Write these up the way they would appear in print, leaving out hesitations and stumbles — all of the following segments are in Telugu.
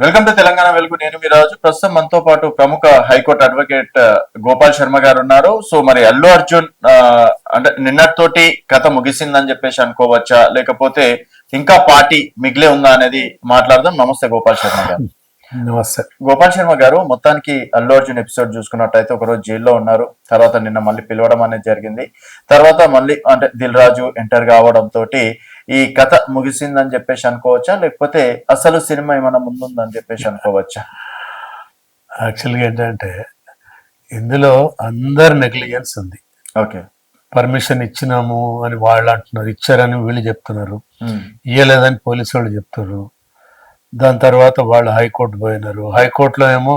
వెల్కమ్ టు తెలంగాణ వెలుగు. నేను మీ రాజు. ప్రస్తుతం మనతో పాటు ప్రముఖ హైకోర్టు అడ్వకేట్ గోపాల్ శర్మ గారు ఉన్నారు. సో మరి అల్లు అర్జున్ అంటే నిన్నటితోటి కథ ముగిసిందని చెప్పేసి అనుకోవచ్చా, లేకపోతే ఇంకా పార్టీ మిగిలే ఉందా అనేది మాట్లాడదాం. నమస్తే గోపాల్ శర్మ గారు. నమస్తే గోపాల్ శర్మ గారు, మొత్తానికి అల్లు అర్జున్ ఎపిసోడ్ చూసుకున్నట్టయితే ఒకరోజు జైల్లో ఉన్నారు, తర్వాత నిన్న మళ్ళీ పిలవడం అనేది జరిగింది, తర్వాత మళ్ళీ అంటే దిల్ రాజు ఎంటర్ కావడం తోటి ఈ కథ ముగిసిందని చెప్పేసి అనుకోవచ్చా, లేకపోతే అసలు సినిమా ఏమైనా ముందుందని చెప్పేసి అనుకోవచ్చా? యాక్చువల్గా ఏంటంటే ఇందులో అందరు నెగ్లిజెన్స్ ఉంది. ఓకే, పర్మిషన్ ఇచ్చినాము అని వాళ్ళు అంటున్నారు, ఇచ్చారని వీళ్ళు చెప్తున్నారు, ఇయ్యలేదని పోలీసు వాళ్ళు చెప్తున్నారు. దాని తర్వాత వాళ్ళు హైకోర్టు పోయినారు. హైకోర్టులో ఏమో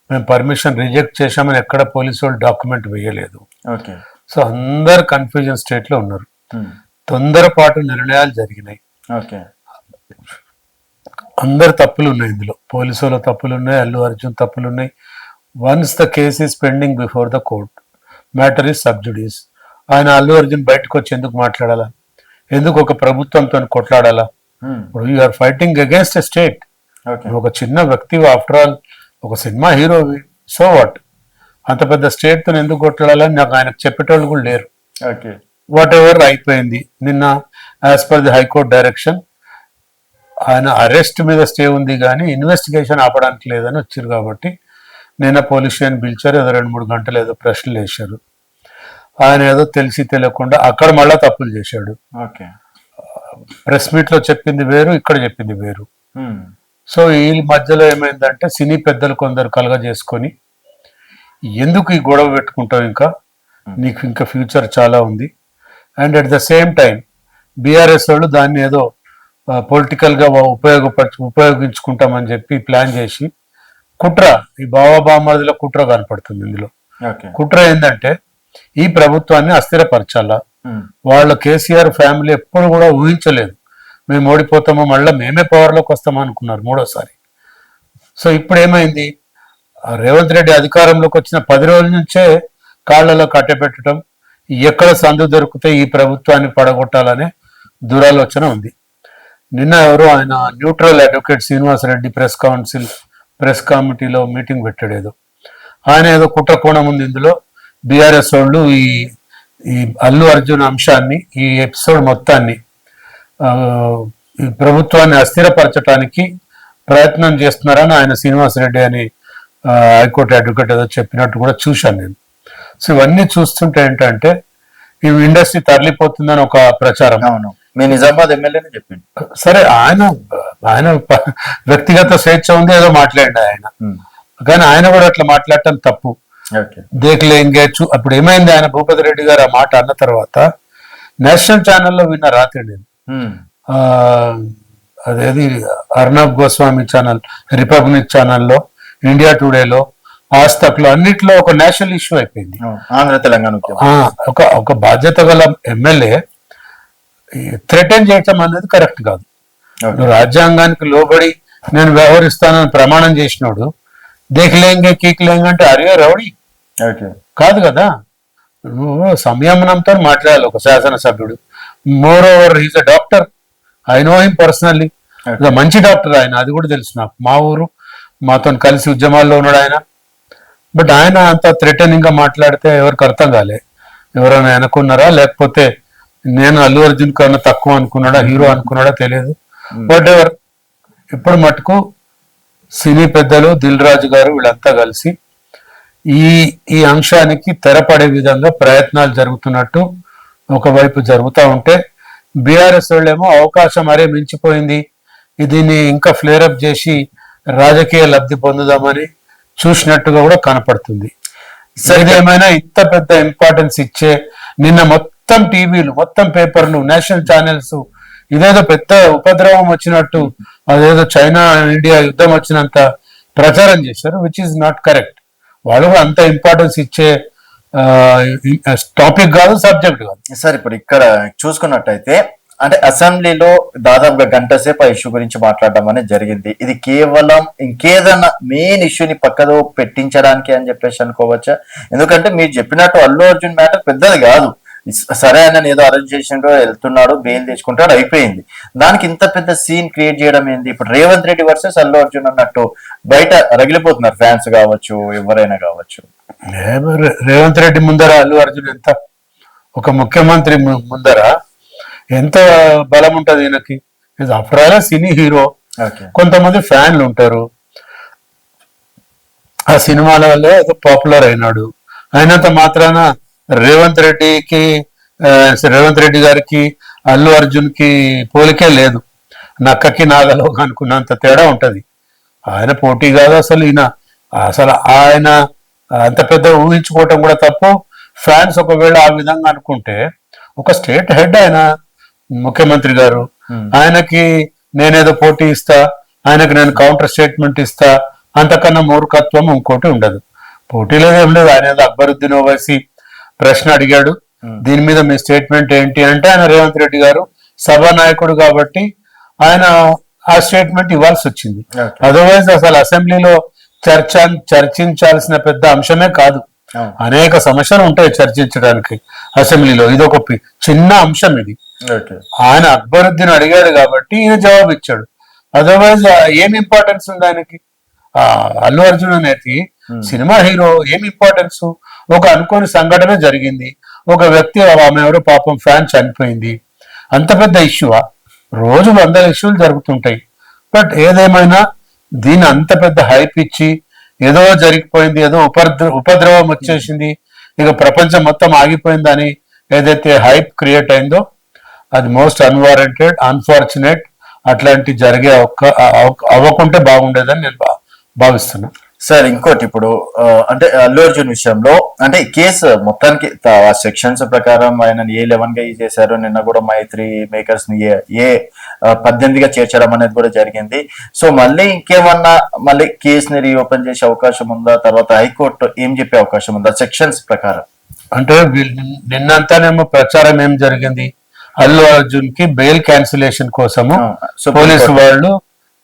మేము పర్మిషన్ రిజెక్ట్ చేశామని ఎక్కడ పోలీసు వాళ్ళు డాక్యుమెంట్ వేయలేదు. ఓకే, సో అందరు కన్ఫ్యూజన్ స్టేట్ లో ఉన్నారు. తొందరపాటు నిర్ణయాలు జరిగినాయి. ఓకే, అందరు తప్పులు ఉన్నాయి ఇందులో. పోలీసు వాళ్ళ తప్పులు ఉన్నాయి, అల్లు అర్జున్ తప్పులు ఉన్నాయి. Once the case is pending before the court, matter is sub judice. ఆయన అల్లు అర్జున్ బయటకు వచ్చి ఎందుకు మాట్లాడాలా, ఎందుకు ఒక ప్రభుత్వంతో కొట్లాడాలా? ఇప్పుడు you're fighting against a state. ఒక చిన్న వ్యక్తి, ఆఫ్టర్ ఆల్ ఒక సినిమా హీరో, సో వాట్? అంత పెద్ద స్టేట్ తో ఎందుకు కొట్లాడాలని నాకు ఆయనకు చెప్పేటోళ్ళు కూడా లేరు. వాట్ ఎవర్ అయిపోయింది. నిన్న as per the high court direction ఆయన అరెస్ట్ మీద స్టే ఉంది, కానీ ఇన్వెస్టిగేషన్ ఆపడానికి లేదని వచ్చారు. కాబట్టి నిన్న పోలీస్ స్టేషన్ పిలిచారు, ఏదో 2-3 గంటలు ఏదో ప్రశ్నలు వేశారు. ఆయన ఏదో తెలిసి తెలియకుండా అక్కడ మళ్ళా తప్పులు చేశాడు. ప్రెస్ మీట్ లో చెప్పింది వేరు, ఇక్కడ చెప్పింది వేరు. సో ఈ మధ్యలో ఏమైందంటే సినీ పెద్దలు కొందరు కలగజేసుకొని ఎందుకు ఈ గొడవ పెట్టుకుంటావు, ఇంకా నీకు ఇంకా ఫ్యూచర్ చాలా ఉంది. And at the same time BRS వాళ్ళు దాన్ని ఏదో పొలిటికల్ గా ఉపయోగించుకుంటామని చెప్పి ప్లాన్ చేసి కుట్ర, ఈ బామర్దిలో కుట్ర కనపడుతుంది ఇందులో. కుట్ర ఏంటంటే ఈ ప్రభుత్వాన్ని అస్థిరపరచాలా. వాళ్ళ కేసీఆర్ ఫ్యామిలీ ఎప్పుడు కూడా ఊహించలేదు మేము ఓడిపోతామో, మళ్ళీ మేమే పవర్లోకి వస్తామో అనుకున్నారు మూడోసారి. సో ఇప్పుడు ఏమైంది, రేవంత్ రెడ్డి అధికారంలోకి వచ్చిన 10 రోజుల నుంచే కాళ్లలో కట్టెపెట్టడం, ఎక్కడ సందు దొరికితే ఈ ప్రభుత్వాన్ని పడగొట్టాలనే దురాలోచన ఉంది. నిన్న ఎవరో ఆయన న్యూట్రల్ అడ్వకేట్ శ్రీనివాసరెడ్డి ప్రెస్ కమిటీలో మీటింగ్ పెట్టాడు. ఏదో ఆయన ఏదో కుట్ర కోణం ఉంది ఇందులో. బీఆర్ఎస్ వాళ్ళు ఈ అల్లు అర్జున్ అంశాన్ని, ఈ ఎపిసోడ్ మొత్తాన్ని ఈ ప్రభుత్వాన్ని అస్థిరపరచడానికి ప్రయత్నం చేస్తున్నారని ఆయన శ్రీనివాసరెడ్డి అని హైకోర్టు అడ్వకేట్ ఏదో చెప్పినట్టు కూడా చూశాను నేను. సో ఇవన్నీ చూస్తుంటే ఏంటంటే ఈ ఇండస్ట్రీ తరలిపోతుందని ఒక ప్రచారం. మీ నిజామాబాద్ ఎమ్మెల్యేనే చెప్పింది. సరే, ఆయన వ్యక్తిగత స్వేచ్ఛ ఉంది, ఏదో మాట్లాడి ఆయన, కానీ ఆయన కూడా అట్లా మాట్లాడటం తప్పు. దేఖలేంగేచ్చు. అప్పుడు ఏమైంది, ఆయన భూపతి రెడ్డి గారు ఆ మాట అన్న తర్వాత నేషనల్ ఛానల్లో విన్న రాత్రి నేను, అదేది అర్నబ్ గోస్వామి ఛానల్, రిపబ్లిక్ ఛానల్లో, ఇండియా టుడేలో, ఆస్తక్లో, అన్నిట్లో ఒక నేషనల్ ఇష్యూ అయిపోయింది. ఆంధ్ర తెలంగాణ ఒక బాధ్యత గల ఎమ్మెల్యే థ్రెటన్ చేయటం అనేది కరెక్ట్ కాదు. రాజ్యాంగానికి లోబడి నేను వ్యవహరిస్తానని ప్రమాణం చేసినాడు, దేఖలేంగే కీక్లేంగే అంటే అరే రౌడీ కాదు కదా. నువ్వు సంయమనంతో మాట్లాడాలి ఒక శాసనసభ్యుడు. More over is a doctor, I know him personally, మంచి డాక్టర్ ఆయన, అది కూడా తెలుసు నాకు. మా ఊరు, మాతో కలిసి ఉద్యమాల్లో ఉన్నాడు ఆయన. బట్ ఆయన అంత థ్రెటనింగ్ గా మాట్లాడితే ఎవరికి అర్థం కాలే. ఎవరైనా అనుకున్నారా, లేకపోతే నేను అల్లు అర్జున్ కన్నా తక్కువ అనుకున్నాడా, హీరో అనుకున్నాడా తెలియదు. వాట్ ఎవర్, ఇప్పుడు మటుకు సినీ పెద్దలు, దిల్ రాజు గారు వీళ్ళంతా కలిసి ఈ అంశానికి తెరపడే విధంగా ప్రయత్నాలు జరుగుతున్నట్టు ఒకవైపు జరుగుతూ ఉంటే, బీఆర్ఎస్ వాళ్ళేమో అవకాశం అరే మించిపోయింది, దీన్ని ఇంకా ఫ్లేరప్ చేసి రాజకీయ లబ్ధి పొందుదామని చూసినట్టుగా కూడా కనపడుతుంది. ఏదేమైనా ఇంత పెద్ద ఇంపార్టెన్స్ ఇచ్చే నిన్న మొత్తం టీవీలు, మొత్తం పేపర్లు, నేషనల్ ఛానల్స్ ఇదేదో పెద్ద ఉపద్రవం వచ్చినట్టు, అదేదో చైనా ఇండియా యుద్ధం వచ్చినంత ప్రచారం చేశారు, విచ్ ఈస్ నాట్ కరెక్ట్. వాళ్ళు అంత ఇంపార్టెన్స్ ఇచ్చే టాపిక్ కాదు, సబ్జెక్ట్ కాదు. సార్ ఇప్పుడు ఇక్కడ చూసుకున్నట్టయితే అంటే అసెంబ్లీలో దాదాపుగా గంట సేపు ఆ ఇష్యూ గురించి మాట్లాడడం అనేది జరిగింది. ఇది కేవలం ఇంకేదన్నా మెయిన్ ఇష్యూని పక్కదో పెట్టించడానికి అని చెప్పేసి అనుకోవచ్చా? ఎందుకంటే మీరు చెప్పినట్టు అల్లు అర్జున్ మ్యాటర్ పెద్దది కాదు, సరే ఆయన ఏదో అరేంజ్ చేసిండో వెళ్తున్నాడు, బెయిల్ తెచ్చుకుంటాడు, అయిపోయింది. దానికి ఇంత పెద్ద సీన్ క్రియేట్ చేయడం ఏంది? ఇప్పుడు రేవంత్ రెడ్డి వర్సెస్ అల్లు అర్జున్ అన్నట్టు బయట రగిలిపోతున్నారు ఫ్యాన్స్ కావచ్చు, ఎవరైనా కావచ్చు. రేవంత్ రెడ్డి ముందర అల్లు అర్జున్ ఎంత, ఒక ముఖ్యమంత్రి ముందర ఎంత బలం ఉంటది ఈయనకి? After all cine hero. కొంతమంది ఫ్యాన్లు ఉంటారు, ఆ సినిమాల వల్లే ఏదో పాపులర్ అయినాడు. అయినంత మాత్రాన రేవంత్ రెడ్డి గారికి అల్లు అర్జున్ కి పోలికే లేదు. నక్కకి నాగలో అనుకున్నంత తేడా ఉంటది. ఆయన పోటీ కాదు అసలు. ఆయన అంత పెద్ద ఊహించుకోవటం కూడా తప్పు. ఫ్యాన్స్ ఒకవేళ ఆ విధంగా అనుకుంటే, ఒక స్టేట్ హెడ్ ఆయన ముఖ్యమంత్రి గారు, ఆయనకి నేనేదో పోటీ ఇస్తా, ఆయనకి నేను కౌంటర్ స్టేట్మెంట్ ఇస్తా, అంతకన్నా మూర్ఖత్వం ఇంకోటి ఉండదు. పోటీలో ఏం లేదు. ఆయన ఏదో అక్బరుద్దీన్ ఓవైసీ ప్రశ్న అడిగాడు, దీని మీద మీ స్టేట్మెంట్ ఏంటి అంటే, ఆయన రేవంత్ రెడ్డి గారు సభానాయకుడు కాబట్టి ఆయన ఆ స్టేట్మెంట్ ఇవ్వాల్సి వచ్చింది. అదర్వైజ్ అసలు అసెంబ్లీలో చర్చించాల్సిన పెద్ద అంశమే కాదు. అనేక సమస్యలు ఉంటాయి చర్చించడానికి అసెంబ్లీలో, ఇది ఒక చిన్న అంశం. ఇది ఆయన అక్బరుద్దీన్ అడిగాడు కాబట్టి ఈయన జవాబు ఇచ్చాడు. అదర్వైజ్ ఏం ఇంపార్టెన్స్ ఉంది ఆయనకి? అల్లు అర్జున్ అనేది సినిమా హీరో, ఏం ఇంపార్టెన్స్? ఒక అనుకోని సంఘటన జరిగింది, ఒక వ్యక్తి, ఆమె ఎవరో పాపం ఫ్యాన్ చనిపోయింది, అంత పెద్ద ఇష్యూవా? రోజు 100 ఇష్యూలు జరుగుతుంటాయి. బట్ ఏదేమైనా దీన్ని అంత పెద్ద హైప్ ఇచ్చి ఏదో జరిగిపోయింది, ఏదో ఉపద్రవం వచ్చేసింది, ఇక ప్రపంచం మొత్తం ఆగిపోయిందని ఏదైతే హైప్ క్రియేట్ అయిందో, అది మోస్ట్ అన్వారంటెడ్, అన్ఫార్చునేట్. అట్లాంటి జరిగే అవ్వకుంటే బాగుండేదని నేను భావిస్తున్నా. సార్ ఇంకోటి, ఇప్పుడు అంటే అల్లు అర్జున్ విషయంలో అంటే కేసు మొత్తానికి సెక్షన్స్ ప్రకారం ఆయన A11 గా చేశారు. నిన్న కూడా మైత్రి మేకర్స్ ని A18గా చేర్చడం అనేది కూడా జరిగింది. సో మళ్ళీ ఇంకేమన్నా మళ్ళీ కేసుని రీఓపెన్ చేసే అవకాశం ఉందా? తర్వాత హైకోర్టు ఏం చెప్పే అవకాశం ఉందా సెక్షన్స్ ప్రకారం? అంటే నిన్నంతానేమో ప్రచారం ఏం జరిగింది, అల్లు అర్జున్ కి బెయిల్ క్యాన్సిలేషన్ కోసము పోలీసు వాళ్ళు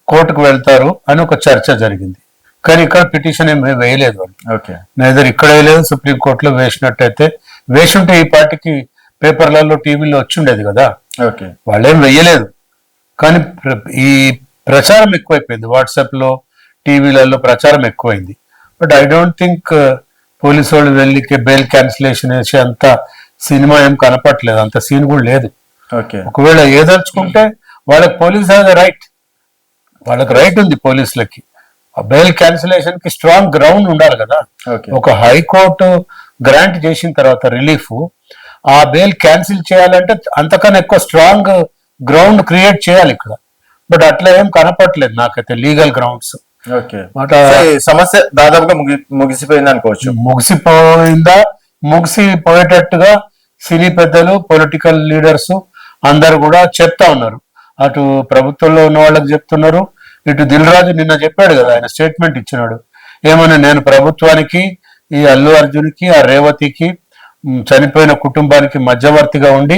కోర్టుకు వెళ్తారు అని ఒక చర్చ జరిగింది. కానీ ఇక్కడ పిటిషన్ ఏం వేయలేదు వాళ్ళు. నైదర్ ఇక్కడ వేయలేదు, సుప్రీంకోర్టులో వేసినట్టయితే వేసుంటే ఈ పార్టీకి పేపర్లలో టీవీలో వచ్చిండేది కదా. వాళ్ళేం వెయ్యలేదు. కానీ ఈ ప్రచారం ఎక్కువైపోయింది, వాట్సాప్ లో టీవీలలో ప్రచారం ఎక్కువైంది. But I don't think police వాళ్ళు వెళ్ళి బెయిల్ క్యాన్సిలేషన్ వేసి అంత సినిమా ఏం కనపట్లేదు, అంత సీన్ కూడా లేదు. ఒకవేళ ఏదలుచుకుంటే వాళ్ళకి పోలీస్ హ్యావ్ ద రైట్, వాళ్ళకి రైట్ ఉంది పోలీసులకి. బెయిల్ క్యాన్సిలేషన్ కి స్ట్రాంగ్ గ్రౌండ్ ఉండాలి కదా. ఒక హైకోర్టు గ్రాంట్ చేసిన తర్వాత రిలీఫ్, ఆ బెయిల్ క్యాన్సిల్ చేయాలంటే అంతకన్నా ఎక్కువ స్ట్రాంగ్ గ్రౌండ్ క్రియేట్ చేయాలి ఇక్కడ. బట్ అట్లా ఏం కనపట్లేదు నాకైతే లీగల్ గ్రౌండ్స్. సమస్య దాదాపుగా ముగిసిపోయింది అనుకోవచ్చు. ముగిసిపోయేటట్టుగా సినీ పెద్దలు, పొలిటికల్ లీడర్స్ అందరు కూడా చెప్తా ఉన్నారు. అటు ప్రభుత్వంలో ఉన్న వాళ్ళకి చెప్తున్నారు, ఇటు దిల్ రాజు నిన్న చెప్పాడు కదా, ఆయన స్టేట్మెంట్ ఇచ్చినాడు. ఏమన్నా నేను ప్రభుత్వానికి, ఈ అల్లు అర్జున్కి, ఆ రేవతికి, చనిపోయిన కుటుంబానికి మధ్యవర్తిగా ఉండి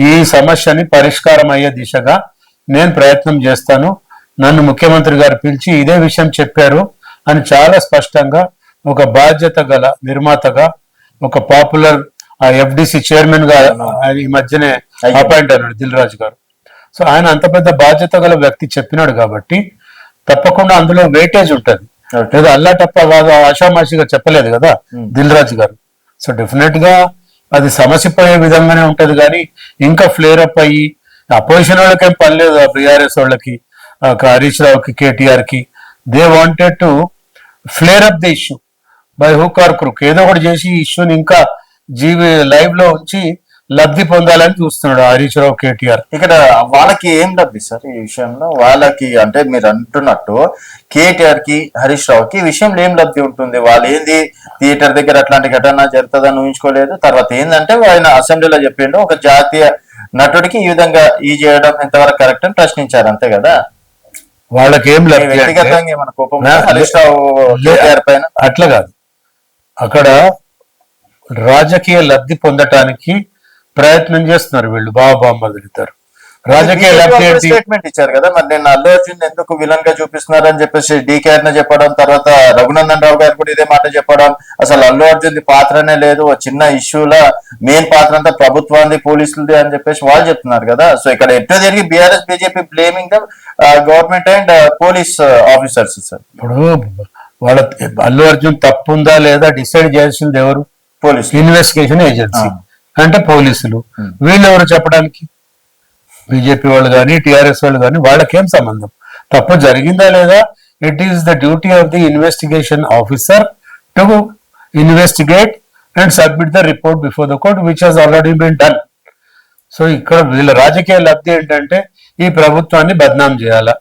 ఈ సమస్యని పరిష్కారం అయ్యే దిశగా నేను ప్రయత్నం చేస్తాను, నన్ను ముఖ్యమంత్రి గారు పిలిచి ఇదే విషయం చెప్పారు అని చాలా స్పష్టంగా ఒక బాధ్యత గల నిర్మాతగా, ఒక పాపులర్ FDC చైర్మన్ గా ఈ మధ్యనే అపాయింట్ అయినాడు దిల్ రాజు గారు. సో ఆయన అంత పెద్ద బాధ్యత గల వ్యక్తి చెప్పినాడు కాబట్టి తప్పకుండా అందులో వెయిటేజ్ ఉంటది. లేదా అల్లాటప్ప ఆషామాషిగా చెప్పలేదు కదా దిల్ రాజు గారు. సో డెఫినెట్ గా అది సమసిపోయే విధంగానే ఉంటది. కానీ ఇంకా ఫ్లేర్ అప్ అయ్యి అపోజిషన్ వాళ్ళకేం పని లేదు, బీఆర్ఎస్ వాళ్ళకి, హరీష్ రావుకి, KTR కి, they wanted to flare up the issue by hook or crook. ఏదో ఒకటి చేసి ఈ ఇష్యూని ఇంకా లైవ్ లో ఉంచి లబ్ధి పొందాలని చూస్తున్నాడు హరీష్ రావు, KTR. ఇక్కడ వాళ్ళకి ఏం లబ్ధి సార్ ఈ విషయంలో? వాళ్ళకి అంటే మీరు అంటున్నట్టు KTR కి, హరీష్ రావుకి ఈ విషయంలో ఏం లబ్ధి ఉంటుంది? వాళ్ళు ఏంది థియేటర్ దగ్గర అట్లాంటి ఘటన జరుగుతుందని ఊహించుకోలేదు. తర్వాత ఏంటంటే ఆయన అసెంబ్లీలో చెప్పిండు, ఒక జాతీయ నటుడికి ఈ విధంగా చేయడం ఎంతవరకు కరెక్ట్ అని ప్రశ్నించారు, అంతే కదా. వాళ్ళకి ఏం లబ్ధి? వ్యక్తిగతంగా ఏమైనా కోపం హరీష్ రావు KTR పైన? అట్లా కాదు, అక్కడ రాజకీయ లబ్ధి పొందటానికి ప్రయత్నం చేస్తున్నారు వీళ్ళు, బాబామ్మదిద్దరు. రాజకీయ లబ్ధి ఏంటి? స్టేట్మెంట్ ఇచ్చారు కదా, మరి నేను అల్లు అర్జున్ ఎందుకు విలన్ గా చూపిస్తున్నారు అని చెప్పేసి డీకే అన్న చెప్పడం, తర్వాత రఘునందన్ రావు గారు కూడా ఇదే మాట చెప్పడం, అసలు అల్లు అర్జున్ పాత్రనే లేదు, ఓ చిన్న ఇష్యూల మెయిన్ పాత్ర అంతా ప్రభుత్వాన్ని పోలీసులది అని చెప్పేసి వాళ్ళు చెప్తున్నారు కదా. సో ఇక్కడ ఎట్టో తిరిగి BRS BJP blaming the government and police officers sir. ఇప్పుడు వాళ్ళ అల్లు అర్జున్ తప్పు ఉందా లేదా డిసైడ్ చేయాల్సింది ఎవరు? పోలీస్ ఇన్వెస్టిగేషన్ ఏజెన్సీ అంటే పోలీసులు. వీళ్ళు ఎవరు చెప్పడానికి? బీజేపీ వాళ్ళు కానీ టిఆర్ఎస్ వాళ్ళు కానీ వాళ్ళకేం సంబంధం? తప్పు జరిగిందా లేదా? It is the duty of the investigation officer to investigate and submit the report before the court which has already been done. So ఇక్కడ వీళ్ళ రాజకీయ లబ్ధి ఏంటంటే ఈ ప్రభుత్వాన్ని బద్నాం చేయాలా,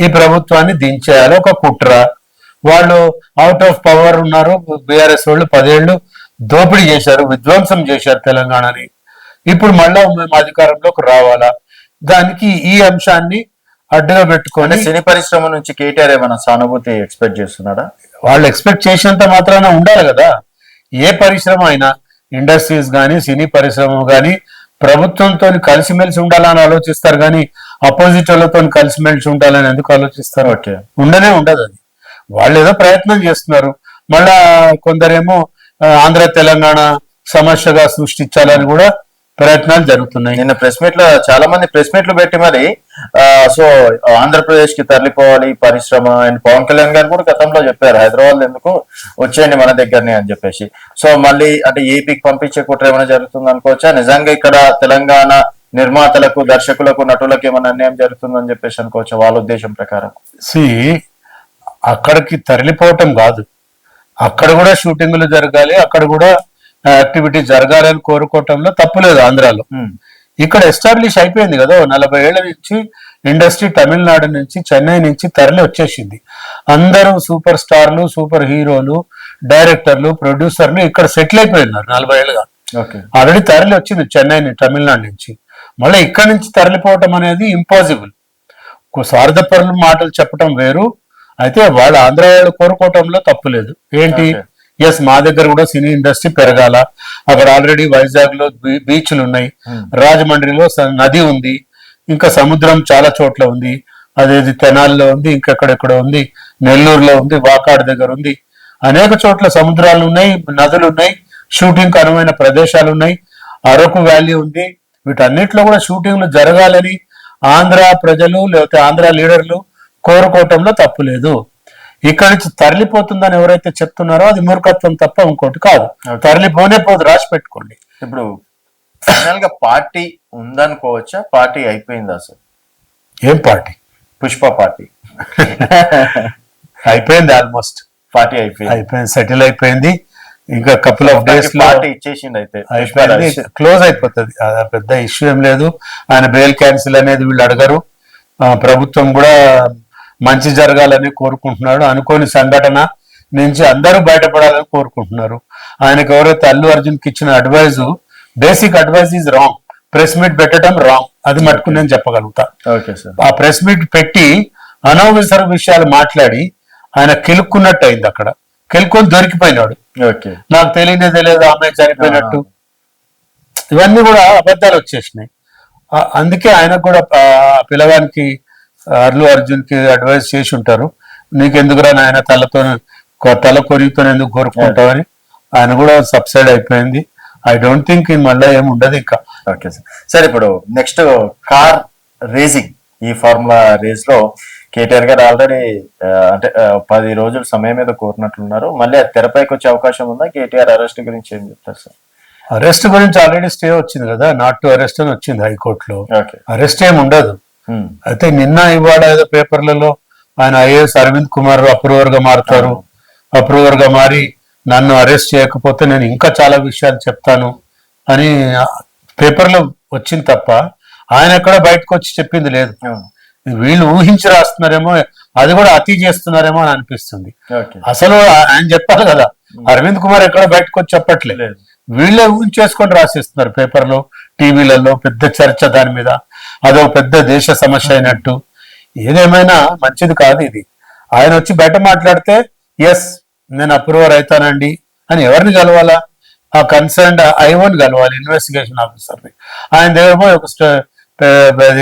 ఈ ప్రభుత్వాన్ని దించేయాలి, ఒక కుట్ర. వాళ్ళు అవుట్ ఆఫ్ పవర్ ఉన్నారు. బీఆర్ఎస్ వాళ్ళు 10 ఏళ్ళు దోపిడీ చేశారు, విధ్వంసం చేశారు తెలంగాణని. ఇప్పుడు మళ్ళా మేము అధికారంలోకి రావాలా? దానికి ఈ అంశాన్ని అడ్డుగా పెట్టుకొని సినీ పరిశ్రమ నుంచి కేటీఆర్ ఏమైనా సానుభూతి ఎక్స్పెక్ట్ చేస్తున్నారా? వాళ్ళు ఎక్స్పెక్ట్ చేసినంత మాత్రాన ఉండాలి కదా. ఏ పరిశ్రమ అయినా, ఇండస్ట్రీస్ కానీ సినీ పరిశ్రమ కానీ ప్రభుత్వంతో కలిసిమెలిసి ఉండాలని ఆలోచిస్తారు కానీ అపోజిట్ వాళ్ళతో కలిసిమెలిసి ఉండాలని ఎందుకు ఆలోచిస్తారు? ఓకే, ఉండనే ఉండదు అది. వాళ్ళు ఏదో ప్రయత్నం చేస్తున్నారు. మళ్ళా కొందరేమో ఆంధ్ర తెలంగాణ సమస్యగా సృష్టించాలని కూడా ప్రయత్నాలు జరుగుతున్నాయి. నిన్న ప్రెస్ మీట్ లో చాలా మంది ప్రెస్ మీట్లు పెట్టి మరి సో ఆంధ్రప్రదేశ్ కి తరలిపోవాలి పరిశ్రమ, అండ్ పవన్ కళ్యాణ్ గారు కూడా గతంలో చెప్పారు హైదరాబాద్ ఎందుకు వచ్చేయండి మన దగ్గరనే అని చెప్పేసి. సో మళ్ళీ అంటే ఏపీకి పంపించే కుట్ర ఏమైనా జరుగుతుంది అనుకోవచ్చా? నిజంగా ఇక్కడ తెలంగాణ నిర్మాతలకు, దర్శకులకు, నటులకు ఏమైనా అన్యాయం జరుగుతుందని చెప్పేసి అనుకోవచ్చా వాళ్ళ ఉద్దేశం ప్రకారం? అక్కడికి తరలిపోవటం కాదు, అక్కడ కూడా షూటింగ్లు జరగాలి, అక్కడ కూడా యాక్టివిటీ జరగాలని కోరుకోవటంలో తప్పులేదు ఆంధ్రాలో. ఇక్కడ ఎస్టాబ్లిష్ అయిపోయింది కదా. 40 ఏళ్ల నుంచి ఇండస్ట్రీ తమిళనాడు నుంచి, చెన్నై నుంచి తరలి వచ్చేసింది. అందరూ సూపర్ స్టార్లు, సూపర్ హీరోలు, డైరెక్టర్లు, ప్రొడ్యూసర్లు ఇక్కడ సెటిల్ అయిపోయినారు 40 ఏళ్ళుగా. ఆల్రెడీ తరలి వచ్చింది చెన్నై, తమిళనాడు నుంచి. మళ్ళీ ఇక్కడ నుంచి తరలిపోవటం అనేది ఇంపాసిబుల్. స్వార్థపరులు మాటలు చెప్పటం వేరు. అయితే వాళ్ళు ఆంధ్ర వాళ్ళు కోరుకోవటంలో తప్పులేదు. ఏంటి, ఎస్ మా దగ్గర కూడా సినీ ఇండస్ట్రీ పెరగాల. అక్కడ ఆల్రెడీ వైజాగ్ లో బీచ్లు ఉన్నాయి, రాజమండ్రిలో నది ఉంది, ఇంకా సముద్రం చాలా చోట్ల ఉంది, అదేది తెనాల్లో ఉంది, ఇంకెక్కడెక్కడ ఉంది, నెల్లూరులో ఉంది, వాకాడు దగ్గర ఉంది, అనేక చోట్ల సముద్రాలు ఉన్నాయి, నదులు ఉన్నాయి, షూటింగ్ అనువైన ప్రదేశాలు ఉన్నాయి, అరకు వ్యాలీ ఉంది. వీటన్నిటిలో కూడా షూటింగ్లు జరగాలని ఆంధ్ర ప్రజలు లేకపోతే ఆంధ్ర లీడర్లు కోరుకోవటంలో తప్పు లేదు. ఇక్కడి నుంచి తరలిపోతుందని ఎవరైతే చెప్తున్నారో అది మూర్ఖత్వం తప్ప ఇంకోటి కాదు. తరలిపోనే పోదు, రాసి పెట్టుకోండి. ఇప్పుడు ఫైనల్ గా పార్టీ ఉందనుకోవచ్చా? పార్టీ అయిపోయిందా సార్? ఏం పార్టీ? పుష్ప పార్టీ అయిపోయింది, ఆల్మోస్ట్ పార్టీ అయిపోయింది, సెటిల్ అయిపోయింది. ఇంకా కపుల్ ఆఫ్ డేస్ పార్టీ ఇచ్చేసింది, అయితే అయిపోయింది, క్లోజ్ అయిపోతుంది. పెద్ద ఇష్యూ ఏం లేదు. ఆయన బెయిల్ క్యాన్సిల్ అనేది వీళ్ళు అడగరు. ప్రభుత్వం కూడా మంచి జరగాలని కోరుకుంటున్నాడు. అనుకోని సంఘటన నుంచి అందరూ బయటపడాలని కోరుకుంటున్నారు. ఆయనకు ఎవరైతే అల్లు అర్జున్ కి ఇచ్చిన advice, basic advice is wrong. Press meet పెట్టడం రాంగ్, అది మట్టుకు నేను చెప్పగలుగుతా. ఆ ప్రెస్ మీట్ పెట్టి అనవసర విషయాలు మాట్లాడి ఆయన కెలుక్కున్నట్టు అయింది. అక్కడ కెలుక్కొని దొరికిపోయినాడు. నాకు తెలియదు ఆమె చనిపోయినట్టు, ఇవన్నీ కూడా అబద్ధాలు వచ్చేసినాయి. అందుకే ఆయనకు కూడా పిల్లగానికి అల్లు అర్జున్ కి అడ్వైస్ చేసి ఉంటారు, నీకెందుకురా నాయన తల కొరిగితో ఎందుకు కోరుకుంటావని. ఆయన కూడా సబ్సైడ్ అయిపోయింది. ఐ డోంట్ థింక్ మళ్ళీ ఏమి ఉండదు ఇంకా. Okay sir. సరే, ఇప్పుడు నెక్స్ట్ కార్ రేసింగ్, ఈ ఫార్ములా రేస్ లో కేటీఆర్ గారు ఆల్రెడీ అంటే 10 రోజుల సమయం మీద కోరినట్లున్నారు. మళ్ళీ అది తెరపైకి వచ్చే అవకాశం ఉందా? కేటీఆర్ అరెస్ట్ గురించి ఏం చెప్తారు సార్? అరెస్ట్ గురించి ఆల్రెడీ స్టే వచ్చింది కదా, నాట్ టు అరెస్ట్ అని వచ్చింది హైకోర్టులో. అరెస్ట్ ఏమి ఉండదు. అయితే నిన్న ఇవాళ ఏదో పేపర్లలో ఆయన ఐఏఎస్ అరవింద్ కుమార్ అప్రూవర్ గా మారుతారు, అప్రూవర్ గా మారి నన్ను అరెస్ట్ చేయకపోతే నేను ఇంకా చాలా విషయాలు చెప్తాను అని పేపర్లో వచ్చింది తప్ప ఆయన ఎక్కడ బయటకు వచ్చి చెప్పింది లేదు. వీళ్ళు ఊహించి రాస్తున్నారేమో, అది కూడా అతి చేస్తున్నారేమో అని అనిపిస్తుంది. అసలు ఆయన చెప్పాలి కదా, అరవింద్ కుమార్ ఎక్కడ బయటకు వచ్చి చెప్పట్లేదు, వీళ్ళే ఊహించేసుకొని రాసిస్తున్నారు పేపర్లో, టీవీలలో. పెద్ద చర్చ దాని మీద, అదో పెద్ద దేశ సమస్య అయినట్టు. ఏదేమైనా మంచిది కాదు ఇది. ఆయన వచ్చి బయట మాట్లాడితే ఎస్ నేను అప్రూవర్ అవుతానండి అని ఎవరిని కలవాలా? ఆ కన్సర్న్డ్ ఐఓని కలవాలి, ఇన్వెస్టిగేషన్ ఆఫీసర్ని. ఆయన దగ్గర పోయి ఒక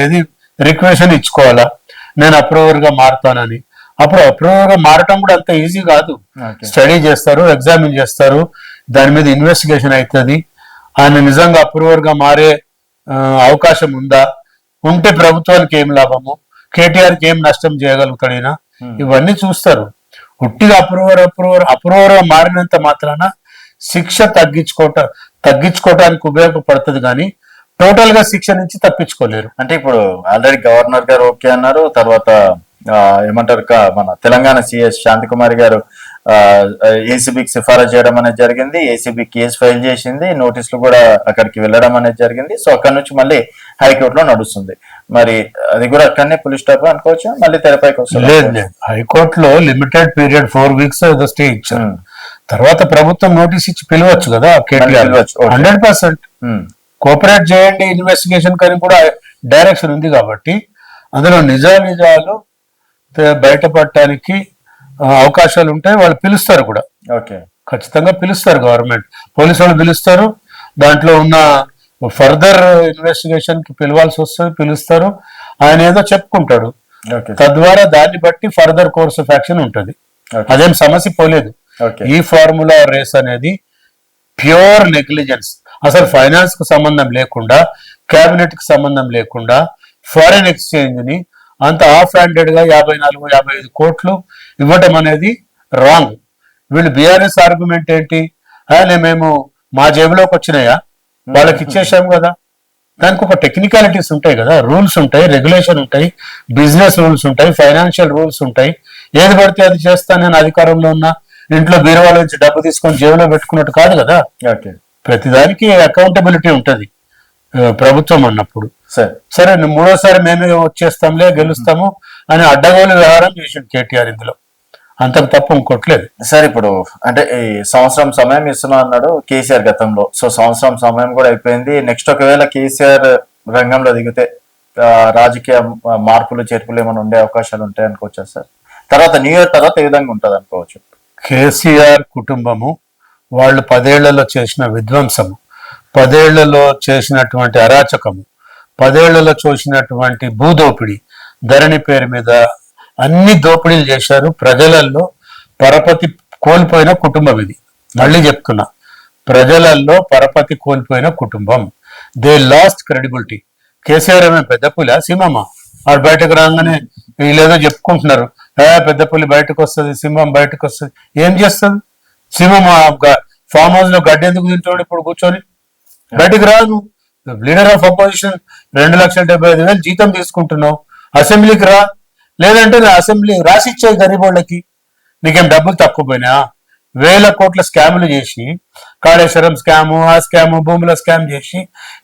ఏది రిక్వెషన్ ఇచ్చుకోవాలా, నేను అప్రూవర్ గా మారుతానని. అప్పుడు అప్రూవర్ గా మారటం కూడా అంత ఈజీ కాదు. స్టడీ చేస్తారు, ఎగ్జామిన్ చేస్తారు, దాని మీద ఇన్వెస్టిగేషన్ అవుతుంది. ఆయన నిజంగా అప్రూవర్ గా మారే అవకాశం ఉందా, ఉంటే ప్రభుత్వానికి ఏం లాభము, కేటీఆర్కి ఏం నష్టం చేయగలుగుతాడు ఈయన, ఇవన్నీ చూస్తారు. ఉట్టిగా అప్రూవర్ గా మారినంత మాత్రాన శిక్ష తగ్గించుకోవటానికి ఉపయోగపడుతుంది, కానీ టోటల్ గా శిక్ష నుంచి తప్పించుకోలేరు. అంటే ఇప్పుడు ఆల్రెడీ గవర్నర్ గారు ఓకే అన్నారు, తర్వాత ఏమంటారు మన తెలంగాణ సిఎస్ శాంతికుమారి గారు ఏసీబీకి సిఫారసు చేయడం అనేది జరిగింది, ఏసీబీ కేసు ఫైల్ చేసింది, నోటీసులు కూడా అక్కడికి వెళ్ళడం అనేది జరిగింది. సో అక్కడ నుంచి మళ్ళీ హైకోర్టులో నడుస్తుంది. మరి అది కూడా అక్కడనే పులి స్టాప్ అనుకోవచ్చు, మళ్ళీ తెరపైకి వస్తుంది. లేదు, హైకోర్టులో లిమిటెడ్ పీరియడ్ 4 weeks ఏదో స్టే ఇచ్చారు. తర్వాత ప్రభుత్వం నోటీస్ ఇచ్చి పిలవచ్చు కదా కేటీఆర్, 100% కోఆపరేట్ చేయండి ఇన్వెస్టిగేషన్ కానీ కూడా డైరెక్షన్ ఉంది. కాబట్టి అందులో నిజాలు బయటపడటానికి అవకాశాలు ఉంటాయి. వాళ్ళు పిలుస్తారు కూడా, ఖచ్చితంగా పిలుస్తారు, గవర్నమెంట్ పోలీసు వాళ్ళు పిలుస్తారు. దాంట్లో ఉన్న ఫర్దర్ ఇన్వెస్టిగేషన్ కి పిలవాల్సి వస్తుంది, పిలుస్తారు. ఆయన ఏదో చెప్పుకుంటాడు, తద్వారా దాన్ని బట్టి ఫర్దర్ కోర్స్ ఆఫ్ యాక్షన్ ఉంటుంది. అదేం సమస్య పోలేదు. ఈ ఫార్ములా రేస్ అనేది ప్యూర్ నెగ్లిజెన్స్. అసలు ఫైనాన్స్ కు సంబంధం లేకుండా, కేబినెట్ కి సంబంధం లేకుండా ఫారిన్ ఎక్స్చేంజ్ ని అంత ఆఫ్ హ్యాండెడ్ గా 54-55 కోట్లు ఇవ్వటం అనేది రాంగ్. వీళ్ళు బీఆర్ఎస్ ఆర్గ్యుమెంట్ ఏంటి, మేము మా జేబులోకి వచ్చినాయా, వాళ్ళకి ఇచ్చేసాం కదా. దానికి ఒక టెక్నికాలిటీస్ ఉంటాయి కదా, రూల్స్ ఉంటాయి, రెగ్యులేషన్ ఉంటాయి, బిజినెస్ రూల్స్ ఉంటాయి, ఫైనాన్షియల్ రూల్స్ ఉంటాయి. ఏది పడితే అది చేస్తాను, నేను అధికారంలో ఉన్నా, ఇంట్లో బీరువాల నుంచి డబ్బు తీసుకొని జేబులో పెట్టుకున్నట్టు కాదు కదా. ప్రతిదానికి అకౌంటబిలిటీ ఉంటది ప్రభుత్వం అన్నప్పుడు. సరే మూడోసారి మేమే వచ్చేస్తాంలే, గెలుస్తాము అని అడ్డగోలు వ్యవహారం చేసిండు కేటీఆర్. ఇందులో అంతకు తప్ప ఇంకొట్లేదు. సార్ ఇప్పుడు అంటే ఈ సంవత్సరం సమయం ఇస్తున్నా అన్నాడు కేసీఆర్ గతంలో. సో సంవత్సరం సమయం కూడా అయిపోయింది. నెక్స్ట్ ఒకవేళ కేసీఆర్ రంగంలో దిగితే రాజకీయ మార్పులు చేర్పులు ఏమైనా ఉండే అవకాశాలు ఉంటాయి అనుకోవచ్చా సార్? తర్వాత న్యూ ఇయర్ తర్వాత ఏ విధంగా ఉంటుంది అనుకోవచ్చు? కేసీఆర్ కుటుంబము వాళ్ళు 10 ఏళ్లలో చేసిన విధ్వంసము, 10 ఏళ్లలో చేసినటువంటి అరాచకము, 10 ఏళ్లలో చూసినటువంటి భూదోపిడి, ధరణి పేరు మీద అన్ని దోపిడీలు చేశారు. ప్రజలలో పరపతి కోల్పోయిన కుటుంబం ఇది. మళ్ళీ చెప్తున్నా, ప్రజలలో పరపతి కోల్పోయిన కుటుంబం. They last credibility. కేసీఆర్ ఏమే పెద్ద పులి సింహమ్మ, వాడు బయటకు రాగానే వీళ్ళేదో చెప్పుకుంటున్నారు, పెద్ద పులి బయటకు వస్తుంది, సింహం బయటకు వస్తుంది. ఏం చేస్తుంది సింహం? ఫామ్ హౌస్ లో గడ్డి ఎందుకు తింటాడు ఇప్పుడు కూర్చొని? బయటకు రాదు. లీడర్ ఆఫ్ అపోజిషన్ 2,75,000 జీతం తీసుకుంటున్నావు, అసెంబ్లీకి రా, లేదంటే నా అసెంబ్లీ రాసిచ్చే గరీబోళ్ళకి. నీకేం డబ్బులు తక్కువ పోయినా? 1,000 కోట్ల స్కాములు చేసి, కాళేశ్వరం స్కాము, ఆ స్కాము, భూముల స్కామ్ చేసి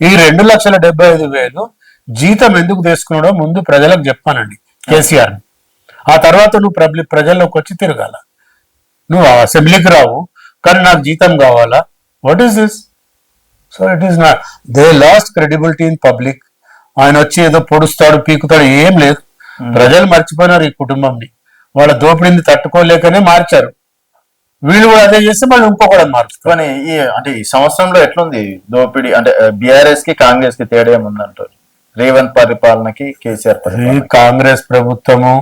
ఈ 2,75,000 జీతం ఎందుకు తీసుకున్నాడో ముందు ప్రజలకు చెప్పానండి కేసీఆర్. ఆ తర్వాత నువ్వు ప్రజల్లోకి వచ్చి తిరగాల. నువ్వు అసెంబ్లీకి రావు కానీ నాకు జీతం కావాలా? What is this? So it is not. They last credibility in public. ఆయన వచ్చి ఏదో పొడుస్తాడు, పీకుతాడు, ఏం లేదు. ప్రజలు మర్చిపోయినారు ఈ కుటుంబంని. వాళ్ళ దోపిడీని తట్టుకోలేకనే మార్చారు. వీళ్ళు కూడా అదే చేస్తే మళ్ళీ ఇంకొకటి మార్చారు. కానీ అంటే ఈ సంవత్సరంలో ఎట్లుంది దోపిడీ? అంటే బీఆర్ఎస్ కి కాంగ్రెస్ కి తేడా ఏముందంటారు? రేవంత్ పరిపాలనకి కేసీఆర్ పరిపాలన. కాంగ్రెస్ ప్రభుత్వము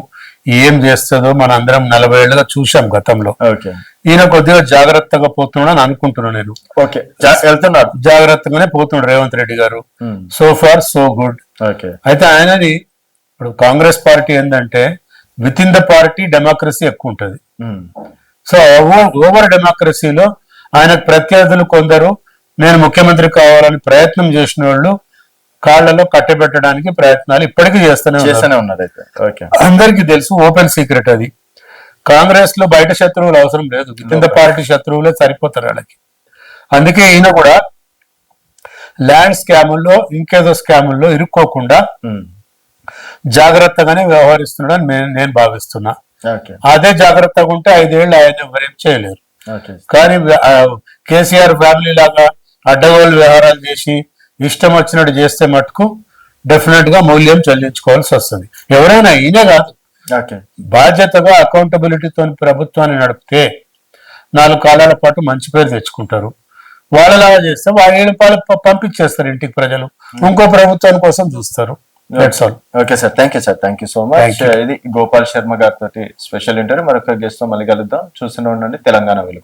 ఏం చేస్తుందో మన అందరం 40 ఏళ్ళుగా చూసాం గతంలో. ఈయన కొద్దిగా జాగ్రత్తగా పోతున్నాడు అని అనుకుంటున్నాను నేను. వెళ్తున్నాడు, జాగ్రత్తగానే పోతున్నాడు Revanth Reddy garu. So far so good. అయితే ఆయనని ఇప్పుడు కాంగ్రెస్ పార్టీ ఏంటంటే with in the party democracy ఎక్కువ ఉంటది. సో ఓవర్ డెమోక్రసీలో ఆయనకు ప్రత్యర్థులు కొందరు నేను ముఖ్యమంత్రి కావాలని ప్రయత్నం చేసిన వాళ్ళు కాళ్లలో కట్టబెట్టడానికి ప్రయత్నాలు ఇప్పటికీ చేస్తూనే ఉన్నారు. అందరికీ తెలుసు, ఓపెన్ సీక్రెట్ అది. కాంగ్రెస్ లో బయట శత్రువులు అవసరం లేదు, విత్ ఇన్ ద పార్టీ శత్రువులే సరిపోతారు వాళ్ళకి. అందుకే ఈయన కూడా ల్యాండ్ స్కాముల్లో ఇంకేదో స్కాముల్లో ఇరుక్కోకుండా జాగ్రత్తగానే వ్యవహరిస్తున్నాడని నేను భావిస్తున్నా. అదే జాగ్రత్తగా ఉంటే 5 ఏళ్ళు ఆయన ఎవరేం చేయలేరు. కానీ కేసీఆర్ ఫ్యామిలీ లాగా అడ్డగోలు వ్యవహారాలు చేసి ఇష్టం వచ్చినట్టు చేస్తే మటుకు డెఫినెట్ గా మూల్యం చెల్లించుకోవాల్సి వస్తుంది. ఎవరైనా, ఈయనే కాదు, బాధ్యతగా అకౌంటబిలిటీతో ప్రభుత్వాన్ని నడిపితే 4 కాలాల పాటు మంచి పేరు తెచ్చుకుంటారు. వాళ్ళలాగా చేస్తే 7 ఏళ్ళ పాలు పంపించేస్తారు ఇంటికి ప్రజలు, ఇంకో ప్రభుత్వాని కోసం చూస్తారు. That's all. Okay sir, thank you sir, thank you so Thank much. ఇది గోపాల్ శర్మ గారితో స్పెషల్ ఇంటర్వ్యూ. మరొక గెస్ట్ తో మళ్ళీ కలుద్దాం. చూస్తూనే ఉండండి తెలంగాణ వెలుగు.